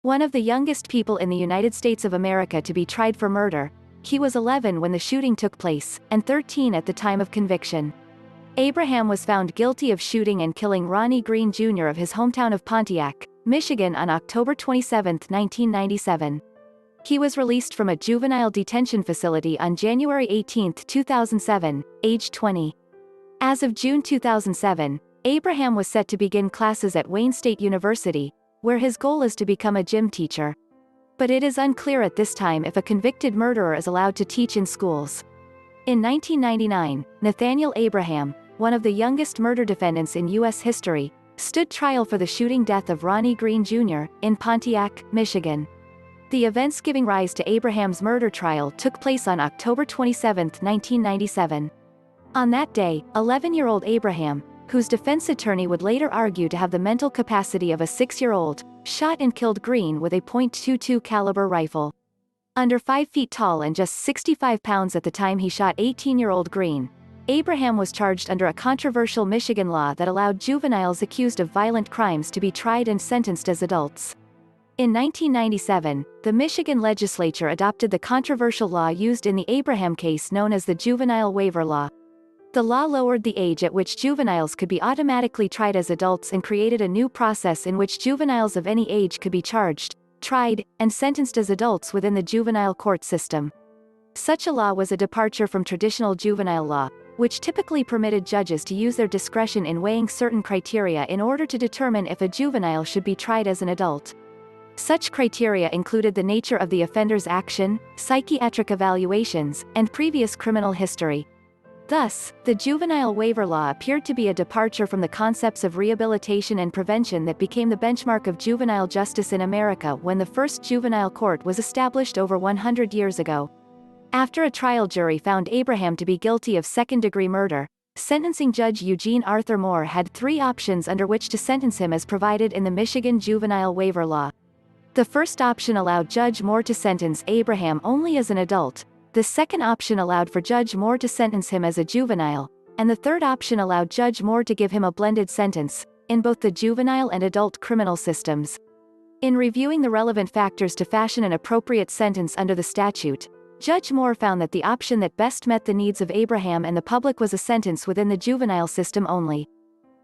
One of the youngest people in the United States of America to be tried for murder, he was 11 when the shooting took place, and 13 at the time of conviction. Abraham was found guilty of shooting and killing Ronnie Green Jr. of his hometown of Pontiac, Michigan on October 27, 1997. He was released from a juvenile detention facility on January 18, 2007, age 20. As of June 2007, Abraham was set to begin classes at Wayne State University, where his goal is to become a gym teacher. But it is unclear at this time if a convicted murderer is allowed to teach in schools. In 1999, Nathaniel Abraham, one of the youngest murder defendants in U.S. history, stood trial for the shooting death of Ronnie Green Jr. in Pontiac, Michigan. The events giving rise to Abraham's murder trial took place on October 27, 1997. On that day, 11-year-old Abraham, whose defense attorney would later argue to have the mental capacity of a 6-year-old, shot and killed Green with a .22 caliber rifle. Under 5 feet tall and just 65 pounds at the time he shot 18-year-old Green, Abraham was charged under a controversial Michigan law that allowed juveniles accused of violent crimes to be tried and sentenced as adults. In 1997, the Michigan legislature adopted the controversial law used in the Abraham case known as the Juvenile Waiver Law. The law lowered the age at which juveniles could be automatically tried as adults and created a new process in which juveniles of any age could be charged, tried, and sentenced as adults within the juvenile court system. Such a law was a departure from traditional juvenile law, which typically permitted judges to use their discretion in weighing certain criteria in order to determine if a juvenile should be tried as an adult. Such criteria included the nature of the offender's action, psychiatric evaluations, and previous criminal history. Thus, the juvenile waiver law appeared to be a departure from the concepts of rehabilitation and prevention that became the benchmark of juvenile justice in America when the first juvenile court was established over 100 years ago. After a trial jury found Abraham to be guilty of second-degree murder, sentencing judge Eugene Arthur Moore had 3 options under which to sentence him as provided in the Michigan juvenile waiver law. The first option allowed Judge Moore to sentence Abraham only as an adult. The second option allowed for Judge Moore to sentence him as a juvenile, and the third option allowed Judge Moore to give him a blended sentence, in both the juvenile and adult criminal systems. In reviewing the relevant factors to fashion an appropriate sentence under the statute, Judge Moore found that the option that best met the needs of Abraham and the public was a sentence within the juvenile system only.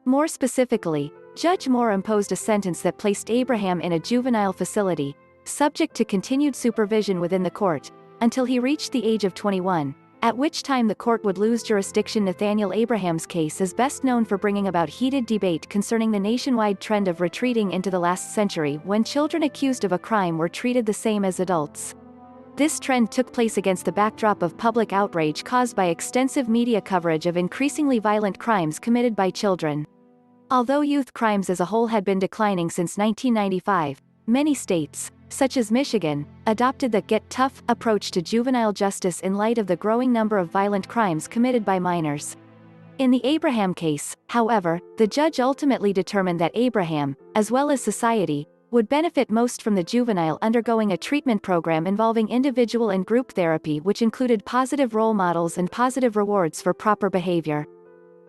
More specifically, Judge Moore imposed a sentence that placed Abraham in a juvenile facility, subject to continued supervision within the court, until he reached the age of 21, at which time the court would lose jurisdiction. Nathaniel Abraham's case is best known for bringing about heated debate concerning the nationwide trend of retreating into the last century when children accused of a crime were treated the same as adults. This trend took place against the backdrop of public outrage caused by extensive media coverage of increasingly violent crimes committed by children. Although youth crimes as a whole had been declining since 1995, many states, such as Michigan, adopted the "get tough" approach to juvenile justice in light of the growing number of violent crimes committed by minors. In the Abraham case, however, the judge ultimately determined that Abraham, as well as society, would benefit most from the juvenile undergoing a treatment program involving individual and group therapy which included positive role models and positive rewards for proper behavior.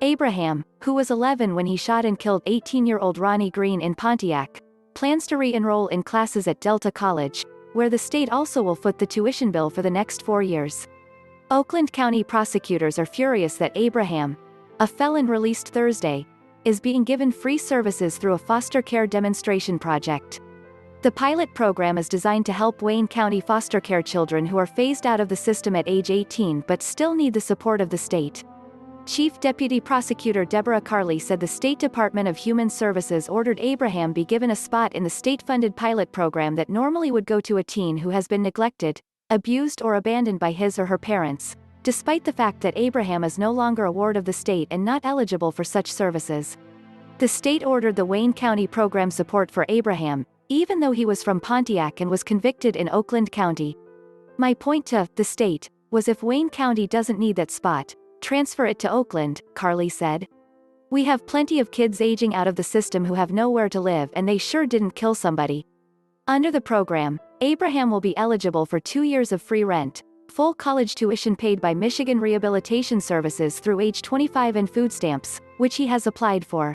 Abraham, who was 11 when he shot and killed 18-year-old Ronnie Green in Pontiac, plans to re-enroll in classes at Delta College, where the state also will foot the tuition bill for the next 4 years. Oakland County prosecutors are furious that Abraham, a felon released Thursday, is being given free services through a foster care demonstration project. The pilot program is designed to help Wayne County foster care children who are phased out of the system at age 18 but still need the support of the state. Chief Deputy Prosecutor Deborah Carley said the State Department of Human Services ordered Abraham be given a spot in the state-funded pilot program that normally would go to a teen who has been neglected, abused or abandoned by his or her parents, despite the fact that Abraham is no longer a ward of the state and not eligible for such services. The state ordered the Wayne County program support for Abraham, even though he was from Pontiac and was convicted in Oakland County. "My point to the state was if Wayne County doesn't need that spot, transfer it to Oakland," Carley said. "We have plenty of kids aging out of the system who have nowhere to live and they sure didn't kill somebody." Under the program, Abraham will be eligible for 2 years of free rent, full college tuition paid by Michigan Rehabilitation Services through age 25 and food stamps, which he has applied for.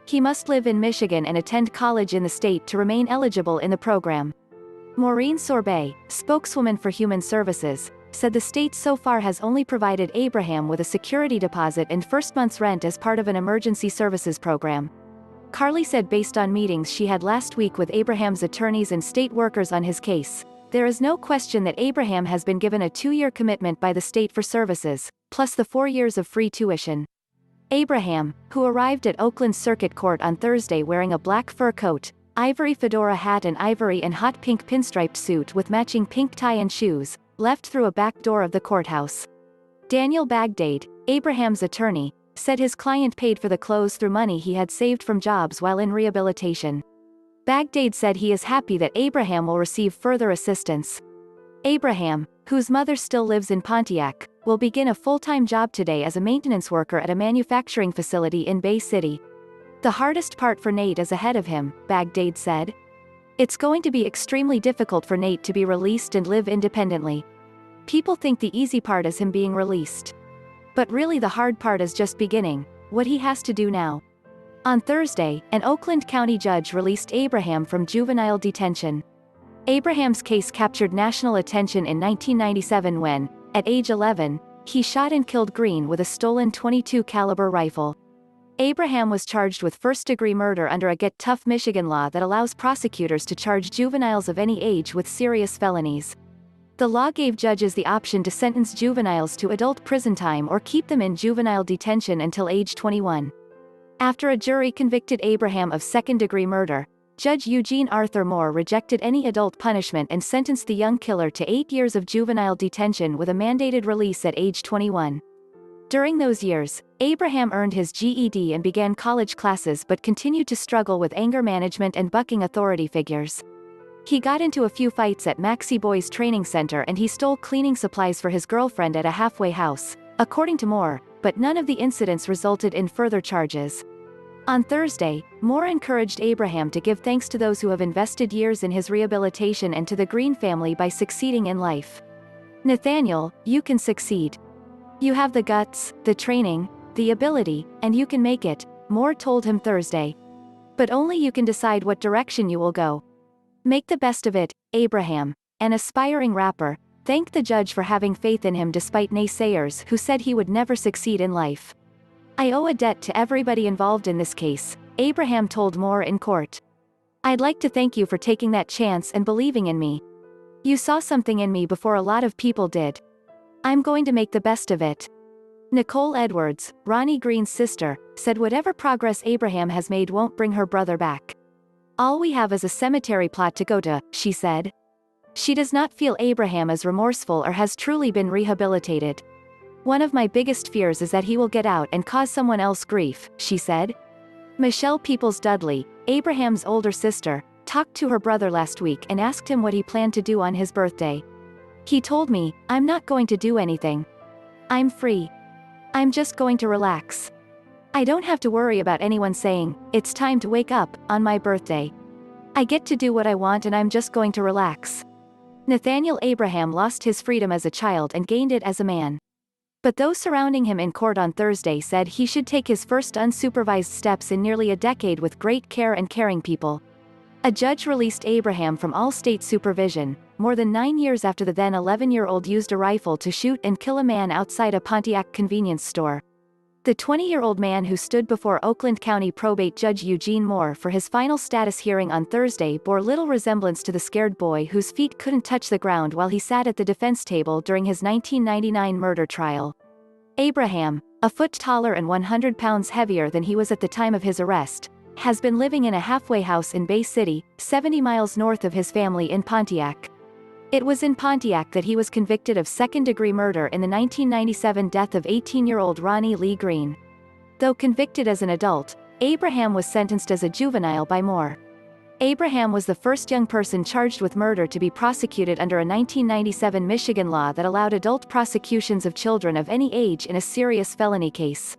He must live in Michigan and attend college in the state to remain eligible in the program. Maureen Sorbet, spokeswoman for Human Services, said the state so far has only provided Abraham with a security deposit and first month's rent as part of an emergency services program. Carly said based on meetings she had last week with Abraham's attorneys and state workers on his case, there is no question that Abraham has been given a 2-year commitment by the state for services, plus the 4 years of free tuition. Abraham, who arrived at Oakland Circuit Court on Thursday wearing a black fur coat, ivory fedora hat and ivory and hot pink pinstriped suit with matching pink tie and shoes, left through a back door of the courthouse. Daniel Bagdade, Abraham's attorney, said his client paid for the clothes through money he had saved from jobs while in rehabilitation. Bagdade said he is happy that Abraham will receive further assistance. Abraham, whose mother still lives in Pontiac, will begin a full-time job today as a maintenance worker at a manufacturing facility in Bay City. The hardest part for Nate is ahead of him, Bagdade said. It's going to be extremely difficult for Nate to be released and live independently. People think the easy part is him being released. But really the hard part is just beginning, what he has to do now. On Thursday, an Oakland County judge released Abraham from juvenile detention. Abraham's case captured national attention in 1997 when, at age 11, he shot and killed Green with a stolen .22 caliber rifle. Abraham was charged with first-degree murder under a Get Tough Michigan law that allows prosecutors to charge juveniles of any age with serious felonies. The law gave judges the option to sentence juveniles to adult prison time or keep them in juvenile detention until age 21. After a jury convicted Abraham of second-degree murder, Judge Eugene Arthur Moore rejected any adult punishment and sentenced the young killer to 8 years of juvenile detention with a mandated release at age 21. During those years, Abraham earned his GED and began college classes but continued to struggle with anger management and bucking authority figures. He got into a few fights at Maxie Boys Training Center and he stole cleaning supplies for his girlfriend at a halfway house, according to Moore, but none of the incidents resulted in further charges. On Thursday, Moore encouraged Abraham to give thanks to those who have invested years in his rehabilitation and to the Green family by succeeding in life. Nathaniel, you can succeed. You have the guts, the training, the ability, and you can make it, Moore told him Thursday. But only you can decide what direction you will go. Make the best of it, Abraham, an aspiring rapper, thanked the judge for having faith in him despite naysayers who said he would never succeed in life. I owe a debt to everybody involved in this case, Abraham told Moore in court. I'd like to thank you for taking that chance and believing in me. You saw something in me before a lot of people did. I'm going to make the best of it. Nicole Edwards, Ronnie Green's sister, said whatever progress Abraham has made won't bring her brother back. All we have is a cemetery plot to go to, she said. She does not feel Abraham is remorseful or has truly been rehabilitated. One of my biggest fears is that he will get out and cause someone else grief, she said. Michelle Peoples-Dudley, Abraham's older sister, talked to her brother last week and asked him what he planned to do on his birthday. He told me, I'm not going to do anything. I'm free. I'm just going to relax. I don't have to worry about anyone saying, it's time to wake up, on my birthday. I get to do what I want and I'm just going to relax. Nathaniel Abraham lost his freedom as a child and gained it as a man. But those surrounding him in court on Thursday said he should take his first unsupervised steps in nearly a decade with great care and caring people. A judge released Abraham from all state supervision, more than 9 years after the then 11-year-old used a rifle to shoot and kill a man outside a Pontiac convenience store. The 20-year-old man who stood before Oakland County Probate Judge Eugene Moore for his final status hearing on Thursday bore little resemblance to the scared boy whose feet couldn't touch the ground while he sat at the defense table during his 1999 murder trial. Abraham, a foot taller and 100 pounds heavier than he was at the time of his arrest, has been living in a halfway house in Bay City, 70 miles north of his family in Pontiac. It was in Pontiac that he was convicted of second-degree murder in the 1997 death of 18-year-old Ronnie Lee Green. Though convicted as an adult, Abraham was sentenced as a juvenile by Moore. Abraham was the first young person charged with murder to be prosecuted under a 1997 Michigan law that allowed adult prosecutions of children of any age in a serious felony case.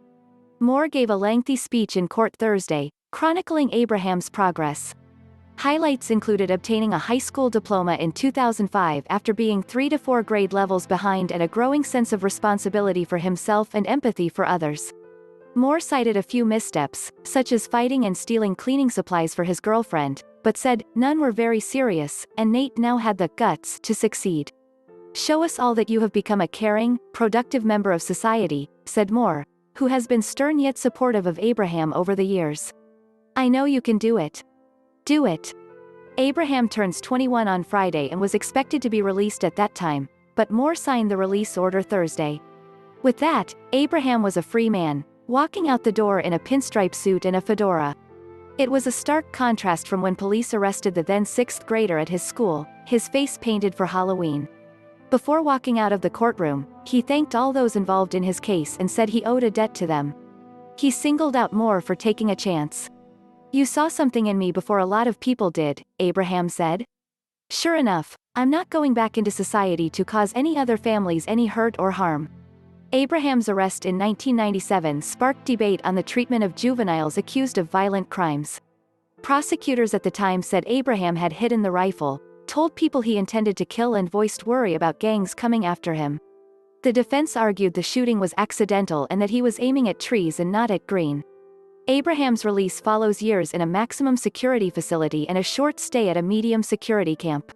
Moore gave a lengthy speech in court Thursday, chronicling Abraham's progress. Highlights included obtaining a high school diploma in 2005 after being 3 to 4 grade levels behind and a growing sense of responsibility for himself and empathy for others. Moore cited a few missteps, such as fighting and stealing cleaning supplies for his girlfriend, but said none were very serious, and Nate now had the guts to succeed. "Show us all that you have become a caring, productive member of society," said Moore, who has been stern yet supportive of Abraham over the years. "I know you can do it. Do it." Abraham turns 21 on Friday and was expected to be released at that time, but Moore signed the release order Thursday. With that, Abraham was a free man, walking out the door in a pinstripe suit and a fedora. It was a stark contrast from when police arrested the then 6th grader at his school, his face painted for Halloween. Before walking out of the courtroom, he thanked all those involved in his case and said he owed a debt to them. He singled out Moore for taking a chance. "You saw something in me before a lot of people did," Abraham said. "Sure enough, I'm not going back into society to cause any other families any hurt or harm." Abraham's arrest in 1997 sparked debate on the treatment of juveniles accused of violent crimes. Prosecutors at the time said Abraham had hidden the rifle, told people he intended to kill, and voiced worry about gangs coming after him. The defense argued the shooting was accidental and that he was aiming at trees and not at green. Abraham's release follows years in a maximum security facility and a short stay at a medium security camp.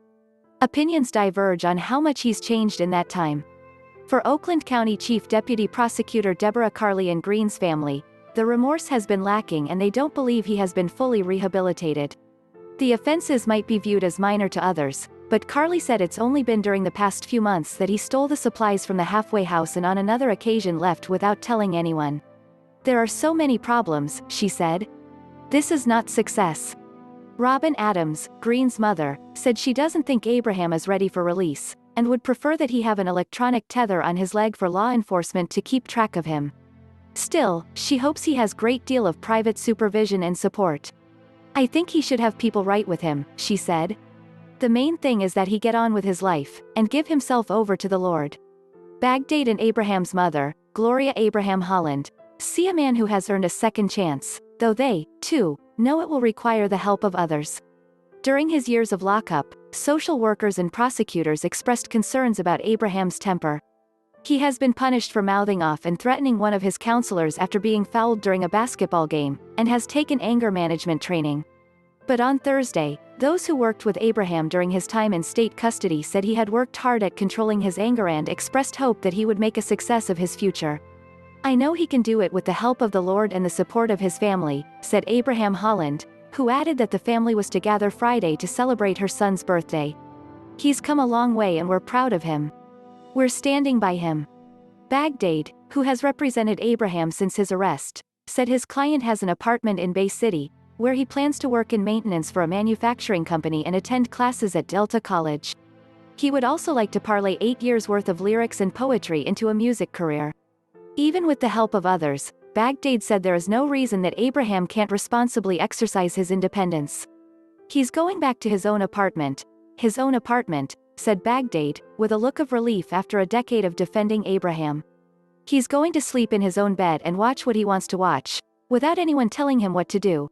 Opinions diverge on how much he's changed in that time. For Oakland County Chief Deputy Prosecutor Deborah Carley and Green's family, the remorse has been lacking and they don't believe he has been fully rehabilitated. The offenses might be viewed as minor to others, but Carley said it's only been during the past few months that he stole the supplies from the halfway house and on another occasion left without telling anyone. "There are so many problems," she said. "This is not success." Robin Adams, Green's mother, said she doesn't think Abraham is ready for release, and would prefer that he have an electronic tether on his leg for law enforcement to keep track of him. Still, she hopes he has great deal of private supervision and support. "I think he should have people write with him," she said. "The main thing is that he get on with his life, and give himself over to the Lord." Baghdad and Abraham's mother, Gloria Abraham Holland, see a man who has earned a second chance, though they, too, know it will require the help of others. During his years of lockup, social workers and prosecutors expressed concerns about Abraham's temper. He has been punished for mouthing off and threatening one of his counselors after being fouled during a basketball game, and has taken anger management training. But on Thursday, those who worked with Abraham during his time in state custody said he had worked hard at controlling his anger and expressed hope that he would make a success of his future. "I know he can do it with the help of the Lord and the support of his family," said Abraham Holland, who added that the family was to gather Friday to celebrate her son's birthday. "He's come a long way and we're proud of him. We're standing by him." Baghdad, who has represented Abraham since his arrest, said his client has an apartment in Bay City, where he plans to work in maintenance for a manufacturing company and attend classes at Delta College. He would also like to parlay 8 years' worth of lyrics and poetry into a music career. Even with the help of others, Baghdad said there is no reason that Abraham can't responsibly exercise his independence. "He's going back to his own apartment," said Baghdad, with a look of relief after a decade of defending Abraham. "He's going to sleep in his own bed and watch what he wants to watch, without anyone telling him what to do."